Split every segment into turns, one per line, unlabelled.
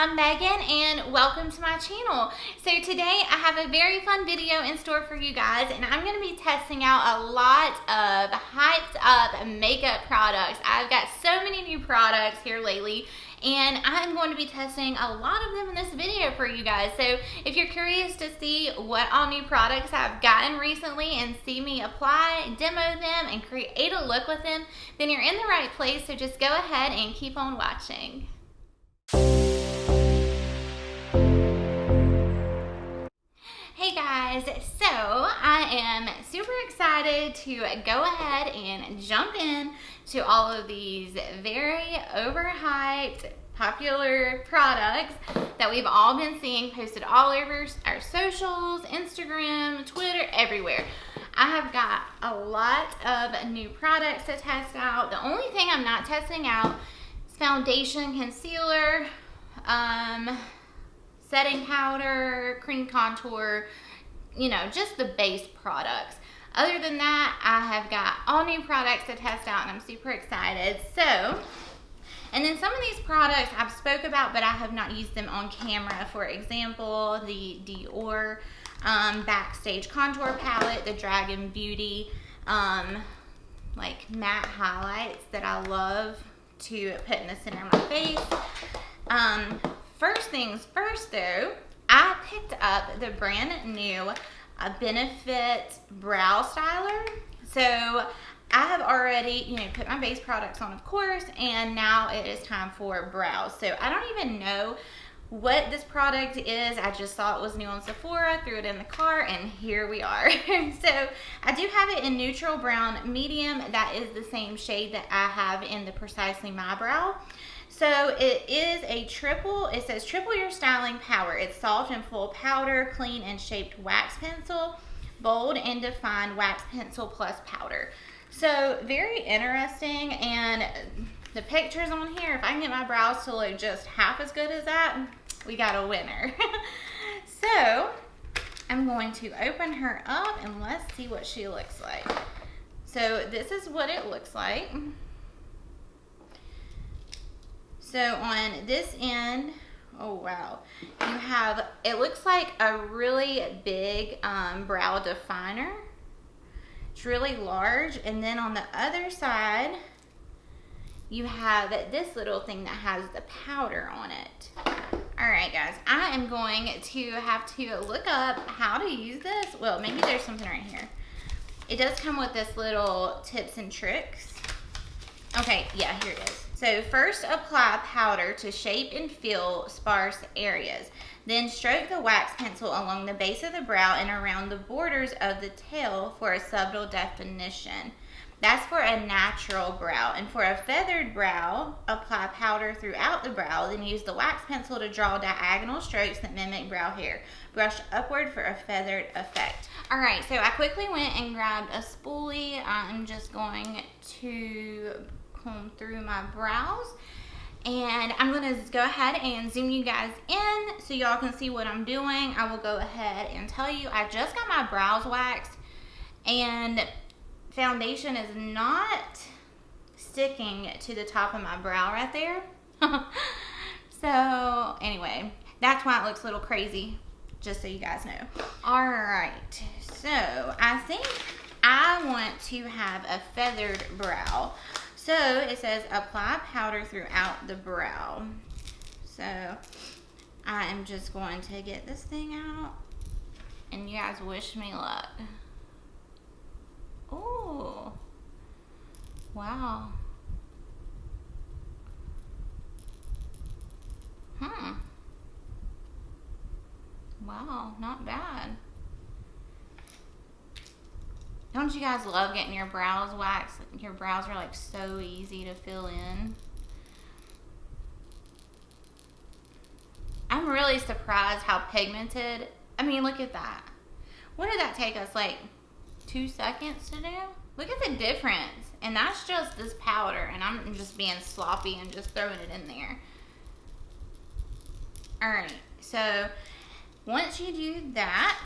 I'm Megan and welcome to my channel. So today I have a very fun video in store for you guys, and I'm going to be testing out a lot of hyped up makeup products. I've got so many new products here lately, and I'm going to be testing a lot of them in this video for you guys. So if you're curious to see what all new products I've gotten recently and see me apply, demo them, and create a look with them, then you're in the right place. So just go ahead and keep on watching. Hey guys, so I am super excited to go ahead and jump in to all of these very overhyped, popular products that we've all been seeing posted all over our socials, Instagram, Twitter, everywhere. I have got a lot of new products to test out. The only thing I'm not testing out is foundation, concealer, setting powder, cream contour, you know, just the base products. Other than that, I have got all new products to test out and I'm super excited. So, and then some of these products I've spoke about, but I have not used them on camera. For example, the Dior Backstage Contour Palette, the Dragon Beauty like matte highlights that I love to put in the center of my face. First things first though, I picked up the brand new Benefit Brow Styler. So I have already, you know, put my base products on, of course, and now it is time for brows. So I don't even know what this product is. I just saw it was new on Sephora, threw it in the cart, and here we are. So I do have it in neutral brown medium. That is the same shade that I have in the Precisely My Brow. So it is a triple, it says triple your styling power. It's soft and full powder, clean and shaped wax pencil, bold and defined wax pencil plus powder. So very interesting, and the pictures on here, if I can get my brows to look just half as good as that, we got a winner. So I'm going to open her up and let's see what she looks like. So this is what it looks like. So on this end, oh wow, you have, it looks like a really big brow definer. It's really large. And then on the other side, you have this little thing that has the powder on it. All right, guys, I am going to have to look up how to use this. Well, maybe there's something right here. It does come with this little tips and tricks. Okay, yeah, here it is. So first apply powder to shape and fill sparse areas. Then stroke the wax pencil along the base of the brow and around the borders of the tail for a subtle definition. That's for a natural brow. And for a feathered brow, apply powder throughout the brow, then use the wax pencil to draw diagonal strokes that mimic brow hair. Brush upward for a feathered effect. All right, so I quickly went and grabbed a spoolie. I'm just going to comb through my brows, and I'm going to go ahead and zoom you guys in so y'all can see what I'm doing. I will go ahead and tell you, I just got my brows waxed and foundation is not sticking to the top of my brow right there. So anyway, that's why it looks a little crazy, just so you guys know. All right, so I think I want to have a feathered brow. So it says apply powder throughout the brow. So I am just going to get this thing out and you guys wish me luck. Oh, wow. Wow, not bad. Don't you guys love getting your brows waxed? Your brows are like so easy to fill in. I'm really surprised how pigmented. I mean, look at that. What did that take us, like 2 seconds to do? Look at the difference. And that's just this powder, and I'm just being sloppy and just throwing it in there. All right, so once you do that,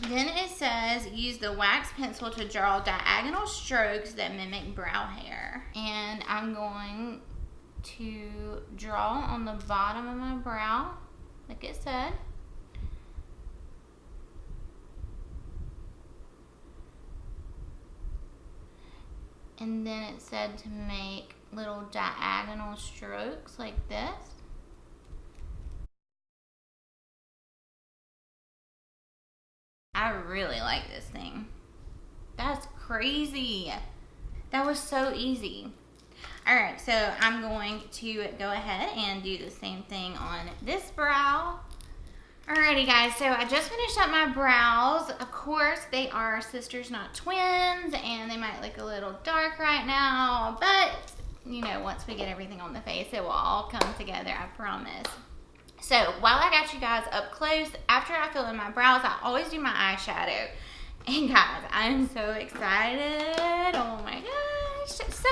then it says use the wax pencil to draw diagonal strokes that mimic brow hair. And I'm going to draw on the bottom of my brow, like it said. And then it said to make little diagonal strokes like this. I really like this thing. That's crazy. That was so easy. Alright, so I'm going to go ahead and do the same thing on this brow. Alrighty guys, so I just finished up my brows. Of course, they are sisters, not twins, and they might look a little dark right now, but you know, once we get everything on the face, it will all come together, I promise. So while I got you guys up close, after I fill in my brows, I always do my eyeshadow. And guys, I'm so excited. Oh my gosh. So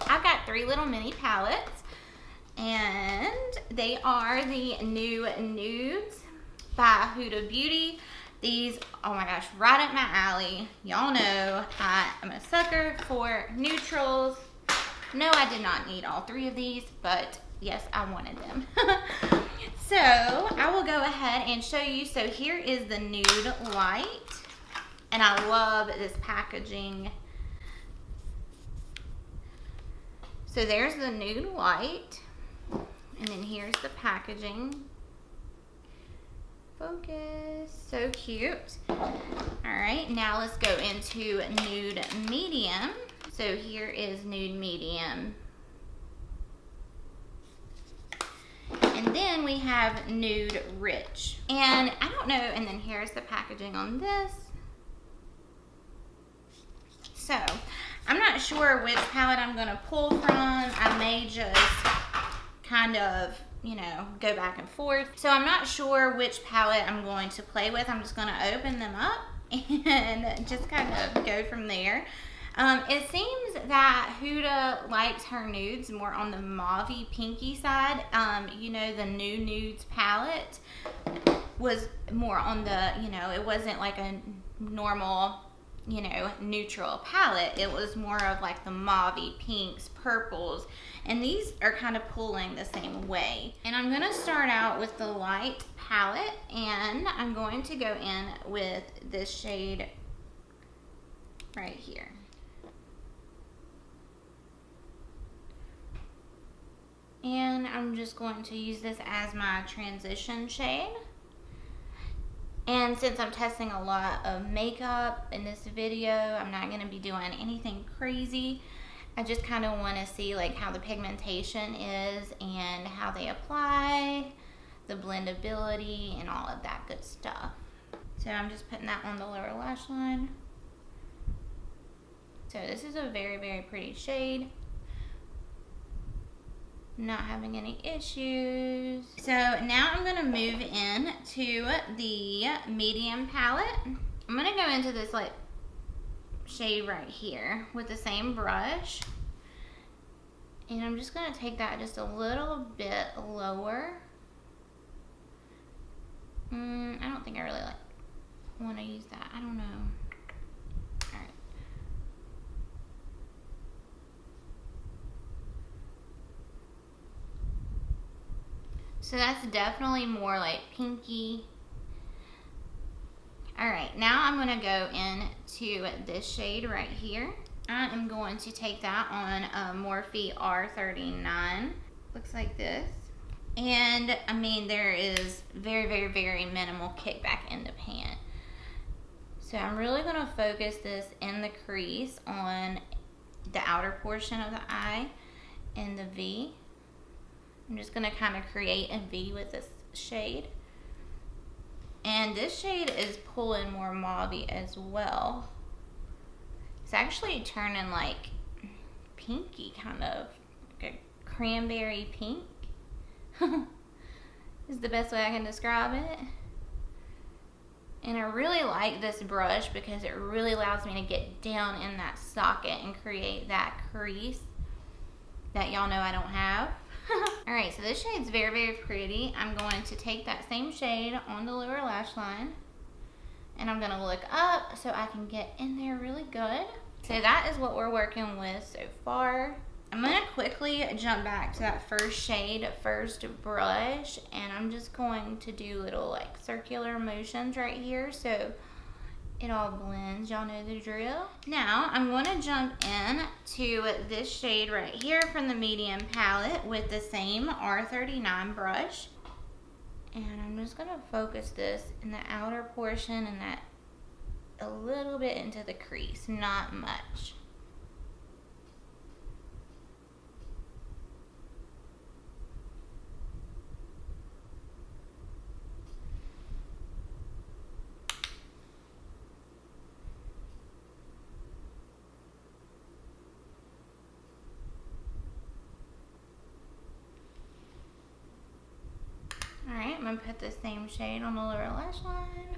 I've got 3 little mini palettes, and they are the new nudes by Huda Beauty. These, oh my gosh, right up my alley. Y'all know I am a sucker for neutrals. No, I did not need all 3 of these, but yes, I wanted them. So I will go ahead and show you. So here is the nude light, and I love this packaging. So there's the nude light, and then here's the packaging. Focus, so cute. All right, now let's go into nude medium. So here is nude medium. And then we have nude rich. And I don't know, and then here's the packaging on this. So I'm not sure which palette I'm gonna pull from. I may just kind of, you know, go back and forth. So I'm not sure which palette I'm going to play with. I'm just gonna open them up and just kind of go from there. It seems that Huda likes her nudes more on the mauvey pinky side. You know, the new nudes palette was more on the, you know, it wasn't like a normal, you know, neutral palette. It was more of like the mauvey pinks, purples, and these are kind of pulling the same way. And I'm gonna start out with the light palette, and I'm going to go in with this shade right here. And I'm just going to use this as my transition shade. And since I'm testing a lot of makeup in this video, I'm not going to be doing anything crazy. I just kind of want to see like how the pigmentation is and how they apply, the blendability, and all of that good stuff. So I'm just putting that on the lower lash line. So this is a very, very pretty shade. Not having any issues. So now I'm going to move in to the medium palette. I'm going to go into this like shade right here with the same brush, and I'm just going to take that just a little bit lower. I don't think I really want to use that. I don't know. So that's definitely more like pinky. All right, now I'm gonna go into this shade right here. I am going to take that on Morphe R39. Looks like this. And I mean, there is very, very, very minimal kickback in the pan. So I'm really gonna focus this in the crease on the outer portion of the eye and the V. I'm just going to kind of create a V with this shade. And this shade is pulling more mauvey as well. It's actually turning like pinky, kind of like a cranberry pink. Is the best way I can describe it. And I really like this brush because it really allows me to get down in that socket and create that crease that y'all know I don't have. Alright, so this shade's very, very pretty. I'm going to take that same shade on the lower lash line, and I'm going to look up so I can get in there really good. So that is what we're working with so far. I'm gonna quickly jump back to that first shade, first brush, and I'm just going to do little like circular motions right here so it all blends. Y'all know the drill. Now I'm gonna jump in to this shade right here from the medium palette with the same R39 brush. And I'm just gonna focus this in the outer portion and that a little bit into the crease, not much. Alright, I'm going to put the same shade on the lower lash line.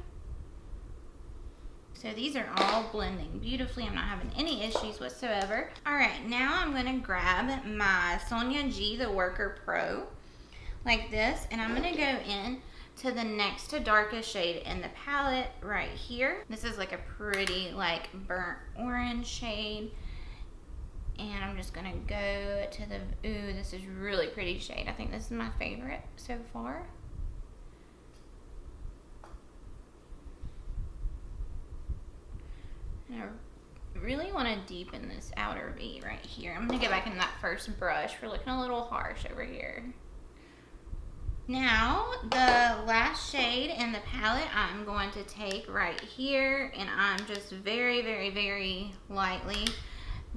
So these are all blending beautifully. I'm not having any issues whatsoever. Alright, now I'm going to grab my Sonia G, the Worker Pro, like this. And I'm going to go in to the next to darkest shade in the palette right here. This is like a pretty like burnt orange shade. And I'm just gonna go to the, ooh, this is really pretty shade. I think this is my favorite so far. And I really wanna deepen this outer V right here. I'm gonna go back in that first brush. We're looking a little harsh over here. Now, the last shade in the palette I'm going to take right here, and I'm just very, very, very lightly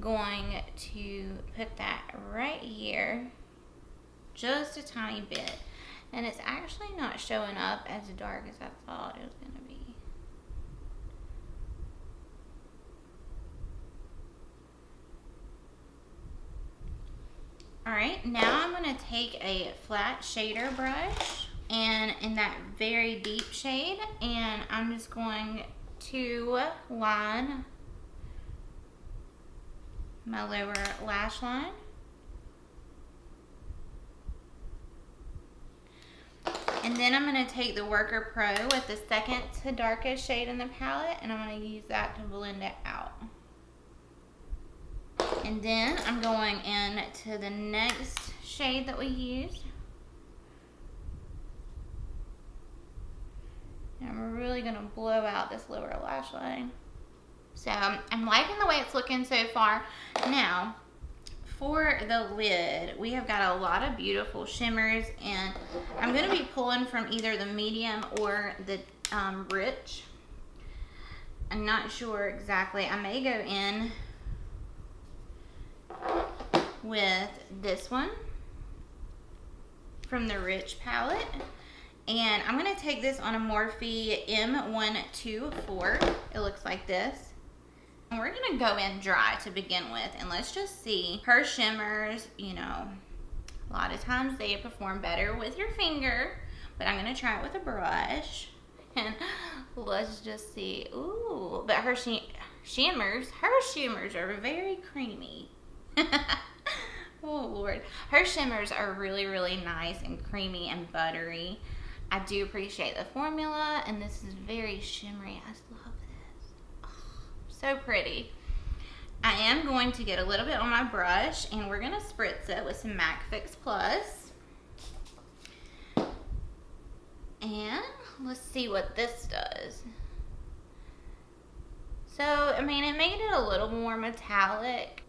going to put that right here, just a tiny bit. And it's actually not showing up as dark as I thought it was gonna be. Alright, now I'm gonna take a flat shader brush and in that very deep shade, and I'm just going to line my lower lash line. And then I'm going to take the Worker Pro with the second to darkest shade in the palette, and I'm going to use that to blend it out. And then I'm going in to the next shade that we used. And I'm really going to blow out this lower lash line. So I'm liking the way it's looking so far. Now, for the lid, we have got a lot of beautiful shimmers, and I'm going to be pulling from either the medium or the rich. I'm not sure exactly. I may go in with this one from the rich palette. And I'm going to take this on a Morphe M124. It looks like this. And we're going to go in dry to begin with, and let's just see. Her shimmers, you know, a lot of times they perform better with your finger, but I'm going to try it with a brush. And let's just see. Ooh, but her shimmers are very creamy. Oh, Lord. Her shimmers are really, really nice and creamy and buttery. I do appreciate the formula, and this is very shimmery. I love this. Oh, so pretty. I am going to get a little bit on my brush, and we're going to spritz it with some MAC Fix Plus. And let's see what this does. So, I mean, it made it a little more metallic.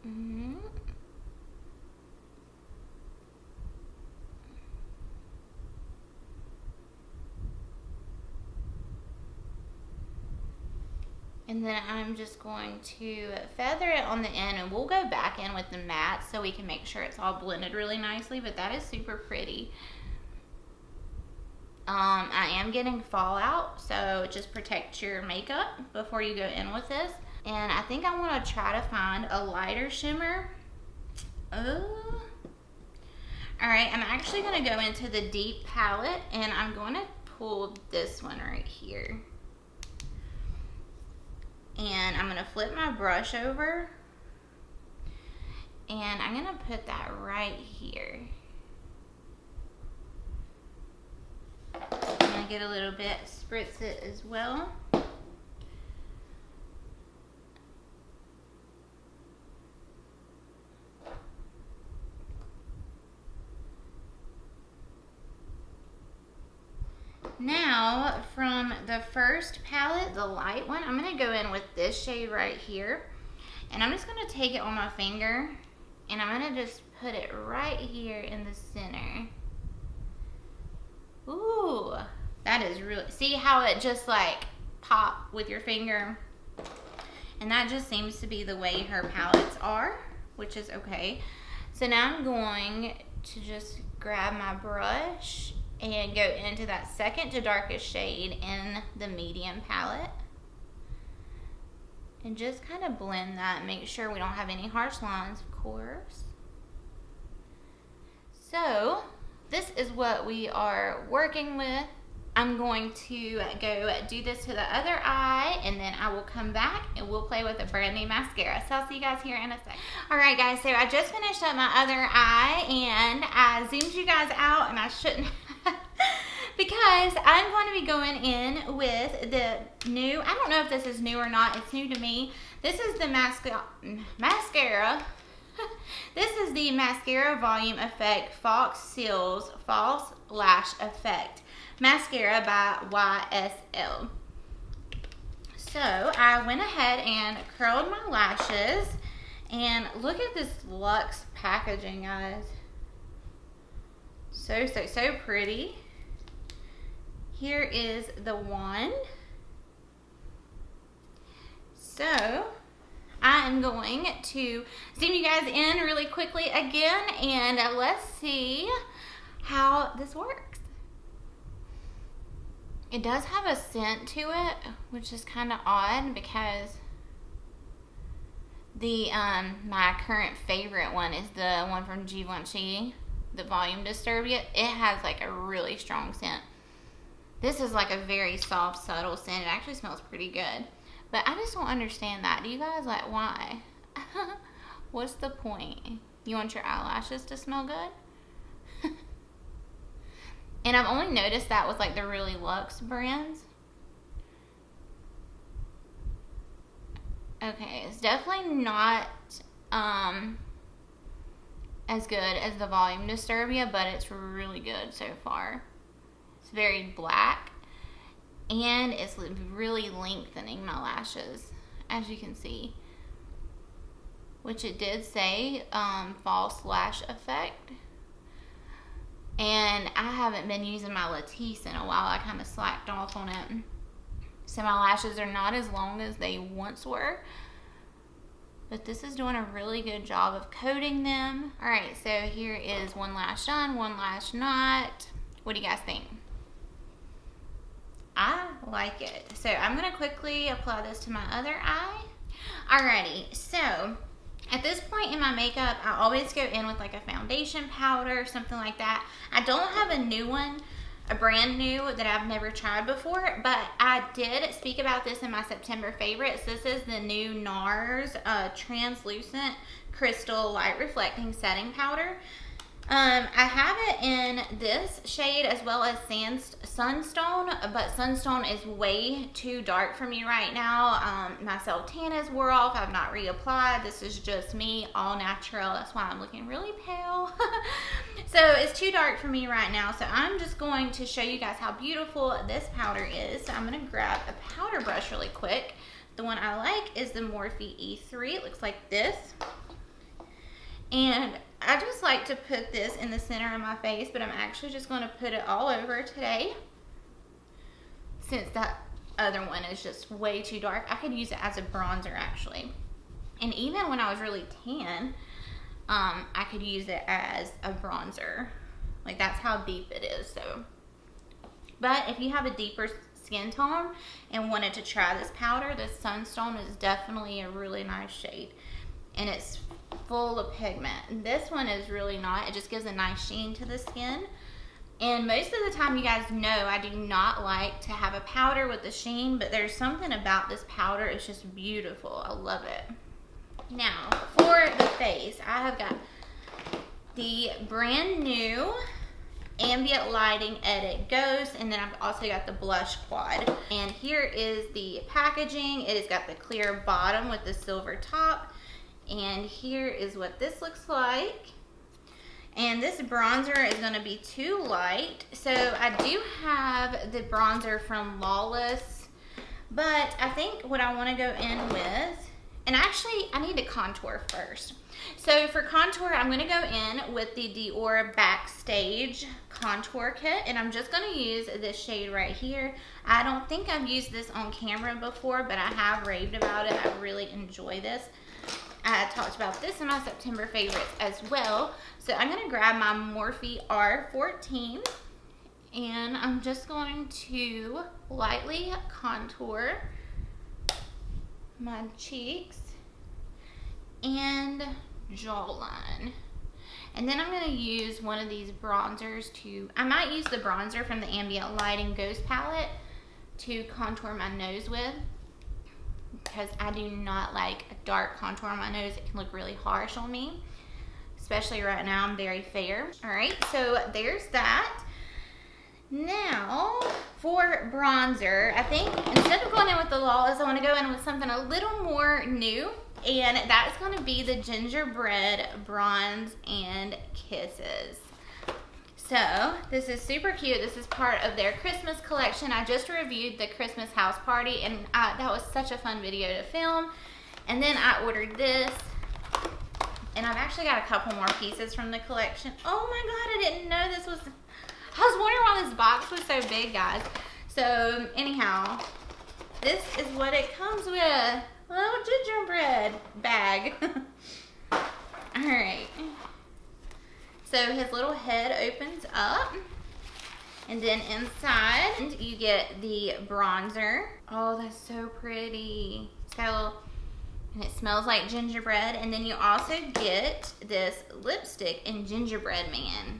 And then I'm just going to feather it on the end, and we'll go back in with the matte so we can make sure it's all blended really nicely, but that is super pretty. I am getting fallout, so just protect your makeup before you go in with this. And I think I want to try to find a lighter shimmer. Alright, I'm actually going to go into the deep palette, and I'm going to pull this one right here. And I'm going to flip my brush over, and I'm going to put that right here. I'm going to get a little bit, spritz it as well. Now, from the first palette, the light one, I'm going to go in with this shade right here. And I'm just going to take it on my finger, and I'm going to just put it right here in the center. Ooh, that is really, see how it just like pop with your finger? And that just seems to be the way her palettes are, which is okay. So now I'm going to just grab my brush and go into that second to darkest shade in the medium palette. And just kind of blend that, make sure we don't have any harsh lines, of course. So, this is what we are working with. I'm going to go do this to the other eye, and then I will come back and we'll play with a brand new mascara. So I'll see you guys here in a sec. Alright guys, so I just finished up my other eye, and I zoomed you guys out, and I shouldn't have, because I'm going to be going in with the new, I don't know if this is new or not, it's new to me. This is the mascara. This is the Mascara Volume Effect Fox Seals False Lash Effect Mascara by YSL. So I went ahead and curled my lashes, and look at this luxe packaging, guys. So pretty. Here is the wand. So I am going to zoom you guys in really quickly again, and let's see how this works. It does have a scent to it, which is kind of odd, because the my current favorite one is the one from Givenchy, the Volume Disturbia. It has like a really strong scent. This is like a very soft, subtle scent. It actually smells pretty good. But I just don't understand that. Do you guys, like, why? What's the point? You want your eyelashes to smell good? And I've only noticed that with like the really luxe brands. Okay, it's definitely not as good as the Volume Disturbia, but it's really good so far. It's very black, and it's really lengthening my lashes, as you can see. Which it did say, false lash effect. And I haven't been using my Latisse in a while. I kind of slacked off on it. So my lashes are not as long as they once were. But this is doing a really good job of coating them. Alright, so here is one lash on, one lash not. What do you guys think? I like it. So I'm going to quickly apply this to my other eye. Alrighty, so at this point in my makeup, I always go in with like a foundation powder, something like that. I don't have a new one, a brand new that I've never tried before, but I did speak about this in my September favorites. This is the new NARS Translucent Crystal Light Reflecting Setting Powder. I have it in this shade as well as Sunstone, but Sunstone is way too dark for me right now. My self-tan has wore off. I've not reapplied. This is just me, all natural. That's why I'm looking really pale. So it's too dark for me right now. So I'm just going to show you guys how beautiful this powder is. So I'm going to grab a powder brush really quick. The one I like is the Morphe E3. It looks like this. And I just like to put this in the center of my face, but I'm actually just going to put it all over today, since that other one is just way too dark. I could use it as a bronzer actually, and even when I was really tan, I could use it as a bronzer. Like, that's how deep it is. So, but if you have a deeper skin tone and wanted to try this powder, this Sunstone is definitely a really nice shade, and it's full of pigment. This one is really not. It just gives a nice sheen to the skin. And most of the time, you guys know I do not like to have a powder with a sheen, but there's something about this powder. It's just beautiful. I love it. Now, for the face, I have got the brand new Ambient Lighting Edit Ghost, and then I've also got the Blush Quad. And here is the packaging. It has got the clear bottom with the silver top. And here is what this looks like. And this bronzer is going to be too light. So I do have the bronzer from Lawless, but I think what I want to go in with, and actually I need to contour first. So for contour, I'm going to go in with the Dior Backstage Contour Kit, and I'm just going to use this shade right here. I don't think I've used this on camera before, but I have raved about it. I really enjoy this. I talked about this in my September favorites as well. So I'm going to grab my Morphe R14, and I'm just going to lightly contour my cheeks and jawline. And then I'm going to use one of these bronzers I might use the bronzer from the Ambient Lighting Ghost Palette to contour my nose with, because I do not like a dark contour on my nose. It can look really harsh on me, especially right now. I'm very fair. All right, so there's that. Now for bronzer, I think instead of going in with the Lawless, I want to go in with something a little more new, and that is going to be the Gingerbread Bronze and Kisses. So this is super cute. This is part of their Christmas collection. I just reviewed the Christmas house party, and that was such a fun video to film. And then I ordered this, and I've actually got a couple more pieces from the collection. Oh my God, I didn't know this was, I was wondering why this box was so big, guys. So anyhow, this is what it comes with. A little gingerbread bag. All right. So his little head opens up, and then inside you get the bronzer. Oh, that's so pretty. It's got a little, and it smells like gingerbread. And then you also get this lipstick in Gingerbread Man.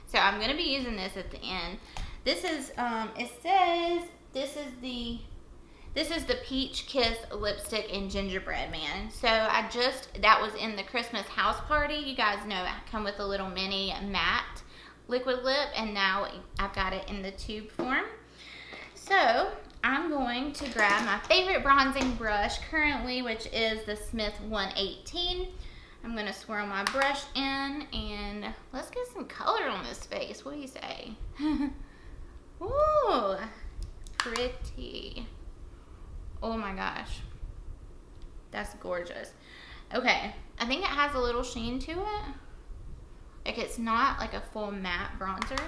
So I'm gonna be using this at the end. This is, it says this is the Peach Kiss lipstick in Gingerbread Man. So that was in the Christmas house party. You guys know I come with a little mini matte liquid lip, and now I've got it in the tube form. So I'm going to grab my favorite bronzing brush currently, which is the Smith 118. I'm gonna swirl my brush in, and let's get some color on this face. What do you say? Ooh, pretty. Oh my gosh, that's gorgeous. Okay, I think it has a little sheen to it. Like, it's not like a full matte bronzer.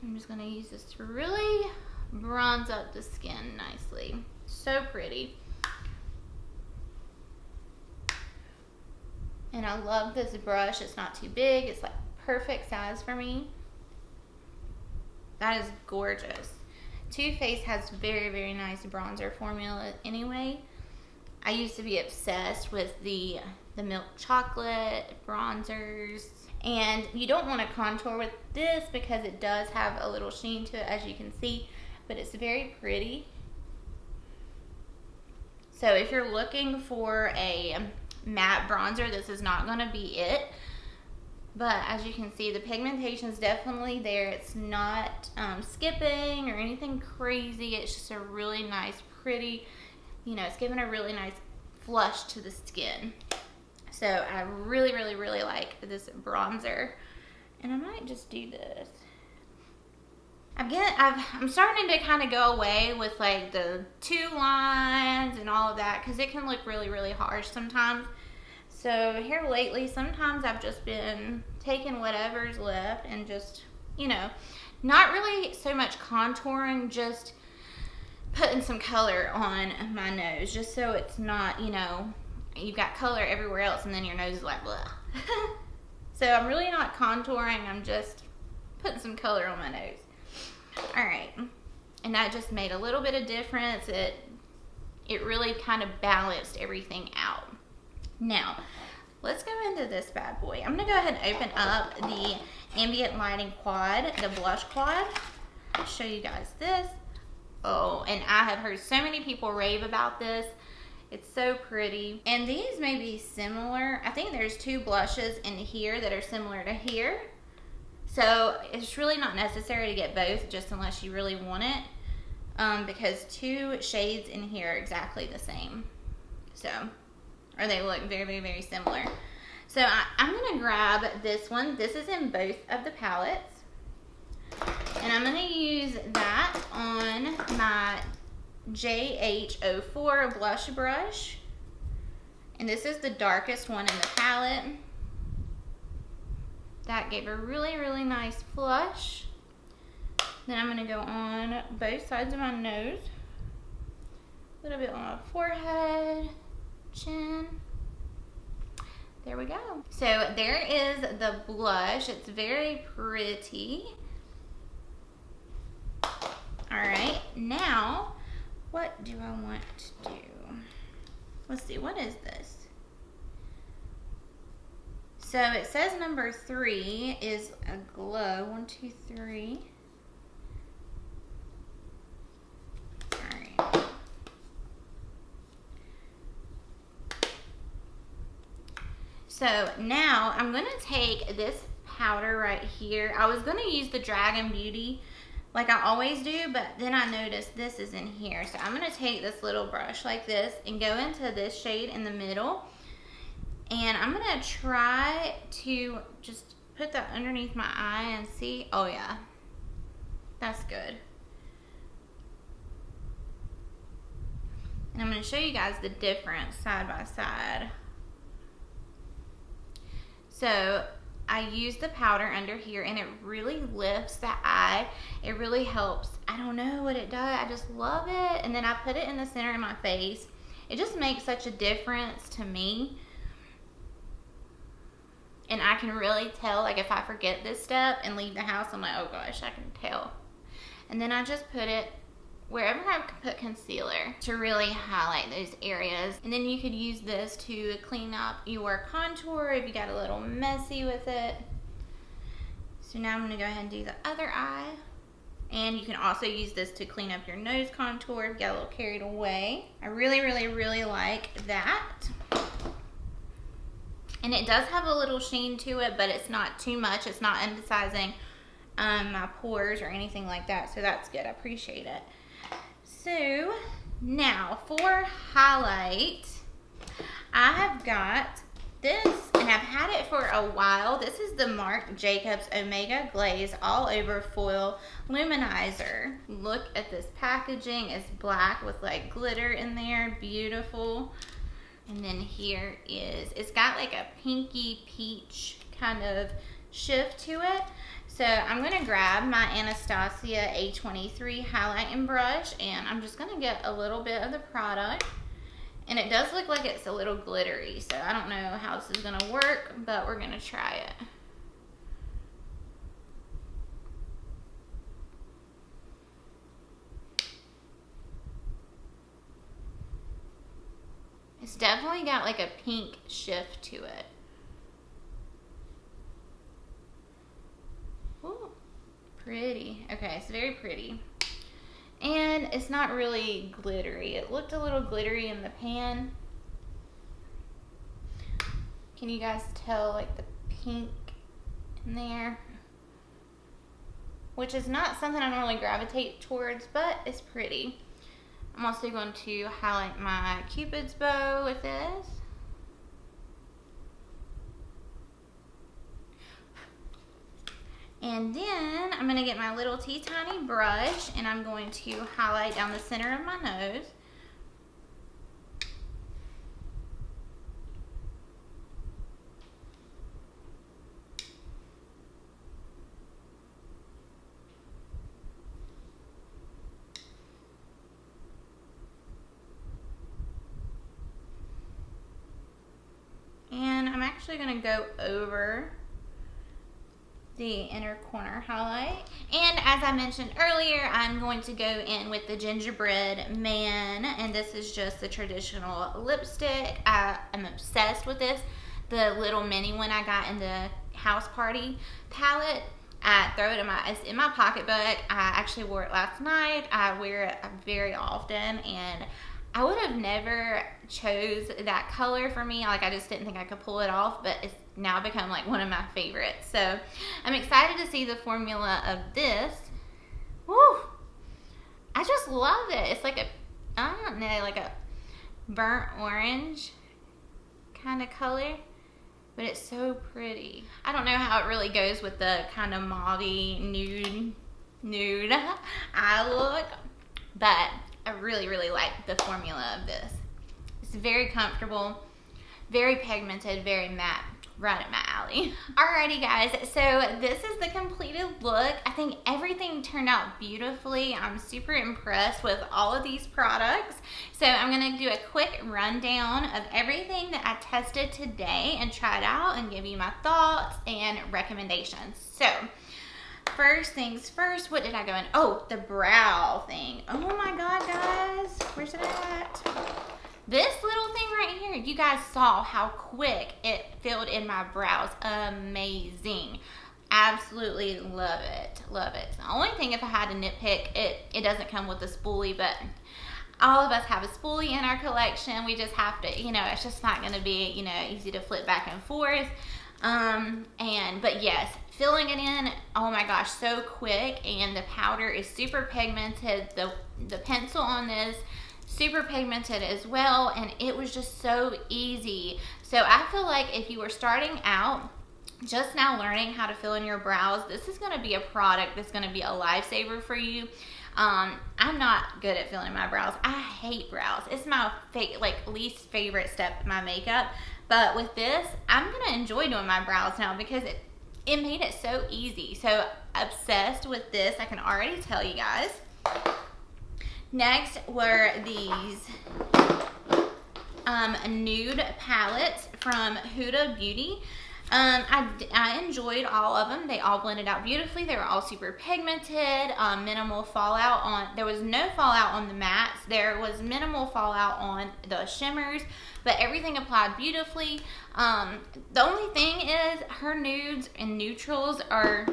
I'm just gonna use this to really bronze up the skin nicely. So pretty. And I love this brush. It's not too big. It's like perfect size for me. That is gorgeous. Too Faced has very, very nice bronzer formula anyway. I used to be obsessed with the milk chocolate bronzers. And you don't want to contour with this because it does have a little sheen to it, as you can see. But it's very pretty. So if you're looking for a matte bronzer, this is not going to be it. But as you can see, the pigmentation is definitely there. It's not skipping or anything crazy. It's just a really nice, pretty, you know, it's giving a really nice flush to the skin. So I really, really, really like this bronzer. And I might just do this. I'm starting to kind of go away with like the two lines and all of that, because it can look really, really harsh sometimes. So here lately, sometimes I've just been taking whatever's left and just, you know, not really so much contouring, just putting some color on my nose, just so it's not, you know, you've got color everywhere else and then your nose is like, blah. So I'm really not contouring, I'm just putting some color on my nose. All right, and that just made a little bit of difference. It really kind of balanced everything out. Now, let's go into this bad boy. I'm gonna go ahead and open up the Ambient Lighting Quad, the blush quad. I'll show you guys this. Oh, and I have heard so many people rave about this. It's so pretty. And these may be similar. I think there's two blushes in here that are similar to here. So it's really not necessary to get both, just unless you really want it, because two shades in here are exactly the same. So, or they look very, very, very similar. So I'm gonna grab this one. This is in both of the palettes. And I'm gonna use that on my JH04 blush brush. And this is the darkest one in the palette. That gave a really, really nice flush. Then I'm gonna go on both sides of my nose. A little bit on my forehead, chin. There we go. So there is the blush. It's very pretty. All right, now what do I want to do? Let's see, what is this? So it says number 3 is a glow. 1, 2, 3. All right. So now I'm gonna take this powder right here. I was gonna use the Dragon Beauty like I always do, but then I noticed this is in here. So I'm gonna take this little brush like this and go into this shade in the middle. And I'm gonna try to just put that underneath my eye and see. Oh yeah, that's good. And I'm gonna show you guys the difference side by side. So I use the powder under here and it really lifts the eye. It really helps. I don't know what it does. I just love it. And then I put it in the center of my face. It just makes such a difference to me. And I can really tell, like if I forget this step and leave the house, I'm like, oh gosh, I can tell. And then I just put it wherever I put concealer to really highlight those areas. And then you could use this to clean up your contour if you got a little messy with it. So now I'm gonna go ahead and do the other eye. And you can also use this to clean up your nose contour if you got a little carried away. I really, really, really like that. And it does have a little sheen to it, but it's not too much. It's not emphasizing my pores or anything like that. So that's good. I appreciate it. So now for highlight, I have got this, and I've had it for a while. This is the Marc Jacobs Omega Glaze All Over Foil Luminizer. Look at this packaging. It's black with like glitter in there. Beautiful. And then here is, it's got like a pinky peach kind of shift to it. So I'm gonna grab my Anastasia A23 highlighting brush and I'm just gonna get a little bit of the product. And it does look like it's a little glittery, so I don't know how this is gonna work, but we're gonna try it. It's definitely got like a pink shift to it. Ooh, pretty. Okay, it's very pretty. And it's not really glittery. It looked a little glittery in the pan. Can you guys tell like the pink in there? Which is not something I normally gravitate towards, but it's pretty. I'm also going to highlight my Cupid's bow with this. And then I'm going to get my little teeny tiny brush and I'm going to highlight down the center of my nose. And I'm actually going to go over the inner corner highlight. And as I mentioned earlier, I'm going to go in with the Gingerbread Man, and this is just the traditional lipstick. I am obsessed with this. The little mini one I got in the house party palette. I throw it it's in my pocketbook. I actually wore it last night. I wear it very often, and I would have never chose that color for me. Like, I just didn't think I could pull it off, but it's now become like one of my favorites. So I'm excited to see the formula of this. Woo! I just love it. It's like I don't know, like a burnt orange kind of color. but it's so pretty. I don't know how it really goes with the kind of mauvey nude eye look, but I really, really like the formula of this. It's very comfortable, very pigmented, very matte, right up my alley. Alrighty guys, so this is the completed look. I think everything turned out beautifully. I'm super impressed with all of these products. So I'm gonna do a quick rundown of everything that I tested today and tried out and give you my thoughts and recommendations. So first things first, what did I go in? Oh, the brow thing. Oh my God, guys, where's it at? This little thing right here, you guys saw how quick it filled in my brows. Amazing. Absolutely love it. Love it. The only thing, if I had to nitpick, it doesn't come with a spoolie, but all of us have a spoolie in our collection. We just have to, you know, it's just not going to be, you know, easy to flip back and forth. But yes, filling it in, oh my gosh, so quick, and the powder is super pigmented. The pencil on this, super pigmented as well, and it was just so easy. So I feel like if you were starting out, just now learning how to fill in your brows, this is going to be a product that's going to be a lifesaver for you. I'm not good at filling my brows. I hate brows. It's my least favorite step in my makeup. But with this, I'm going to enjoy doing my brows now because it made it so easy. So obsessed with this, I can already tell you guys. Next were these nude palettes from Huda Beauty. I enjoyed all of them. They all blended out beautifully. They were all super pigmented, minimal fallout there was no fallout on the mattes. There was minimal fallout on the shimmers, but everything applied beautifully. The only thing is her nudes and neutrals are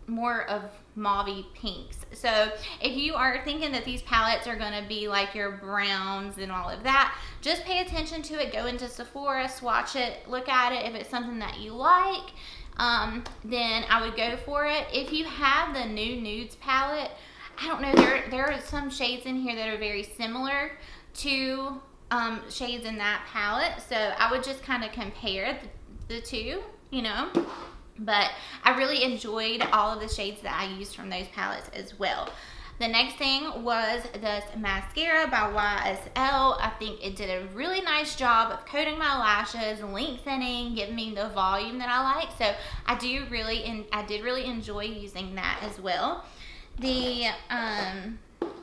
more of mauvey pinks. So if you are thinking that these palettes are going to be like your browns and all of that, just pay attention to it. Go into Sephora, swatch it, look at it. If it's something that you like, then I would go for it. If you have the new nudes palette, I don't know, there are some shades in here that are very similar to shades in that palette, so I would just kind of compare the two, you know. But I really enjoyed all of the shades that I used from those palettes as well. The next thing was this mascara by YSL. I think it did a really nice job of coating my lashes, lengthening, giving me the volume that I like. So I did really enjoy using that as well.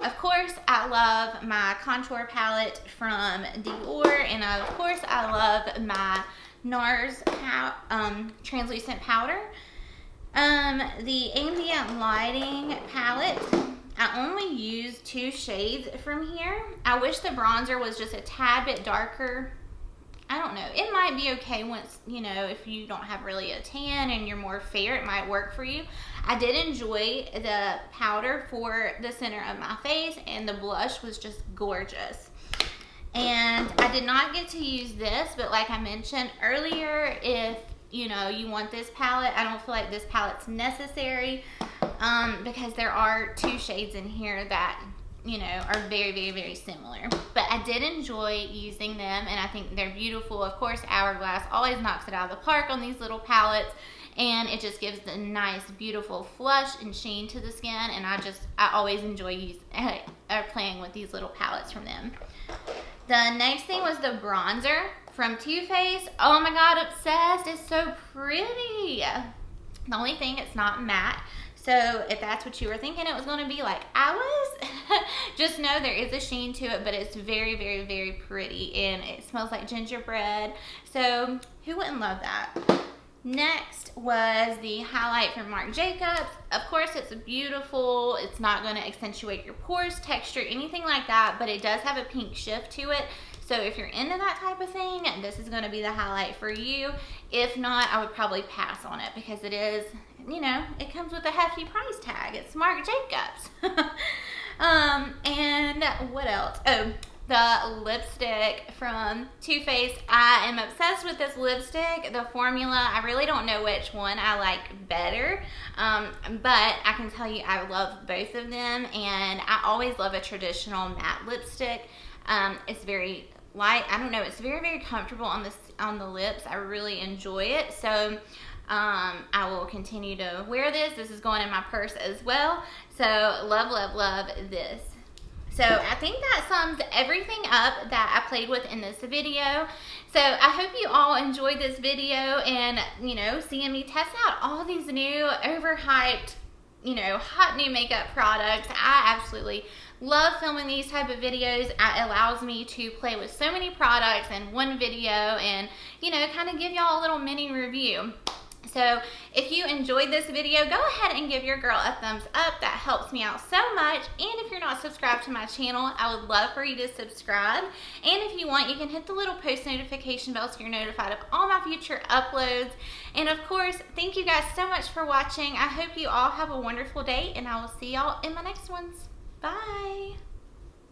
Of course, I love my contour palette from Dior, and of course, I love my NARS translucent powder. The ambient lighting palette, I only used 2 shades from here. I wish the bronzer was just a tad bit darker. I don't know, it might be okay once, you know, if you don't have really a tan and you're more fair, it might work for you. I did enjoy the powder for the center of my face, and the blush was just gorgeous. And I did not get to use this, but like I mentioned earlier, if you know you want this palette, I don't feel like this palette's necessary, because there are 2 shades in here that, you know, are very, very, very similar. But I did enjoy using them, and I think they're beautiful. Of course, Hourglass always knocks it out of the park on these little palettes, and it just gives a nice, beautiful flush and sheen to the skin, and I always enjoy playing with these little palettes from them. The next thing was the bronzer from Too Faced. Oh my God, obsessed. It's so pretty. The only thing, it's not matte. So if that's what you were thinking it was going to be like I was, just know there is a sheen to it, but it's very, very, very pretty, and it smells like gingerbread. So who wouldn't love that? Next was the highlight from Marc Jacobs. Of course, it's beautiful. It's not going to accentuate your pores, texture, anything like that, but it does have a pink shift to it. So if you're into that type of thing, this is going to be the highlight for you. If not, I would probably pass on it because it is, you know, it comes with a hefty price tag. It's Marc Jacobs. And what else? Oh, the lipstick from Too Faced. I am obsessed with this lipstick. The formula, I really don't know which one I like better, but I can tell you I love both of them, and I always love a traditional matte lipstick. It's very light. I don't know, it's very, very comfortable on the lips. I really enjoy it. So I will continue to wear this. This is going in my purse as well. So love, love, love this. So I think that sums everything up that I played with in this video. So I hope you all enjoyed this video and, you know, seeing me test out all these new overhyped, you know, hot new makeup products. I absolutely love filming these type of videos. It allows me to play with so many products in one video and, you know, kind of give y'all a little mini review. So if you enjoyed this video, go ahead and give your girl a thumbs up. That helps me out so much. And if you're not subscribed to my channel, I would love for you to subscribe. And if you want, you can hit the little post notification bell so you're notified of all my future uploads. And of course, thank you guys so much for watching. I hope you all have a wonderful day, and I will see y'all in my next ones. Bye.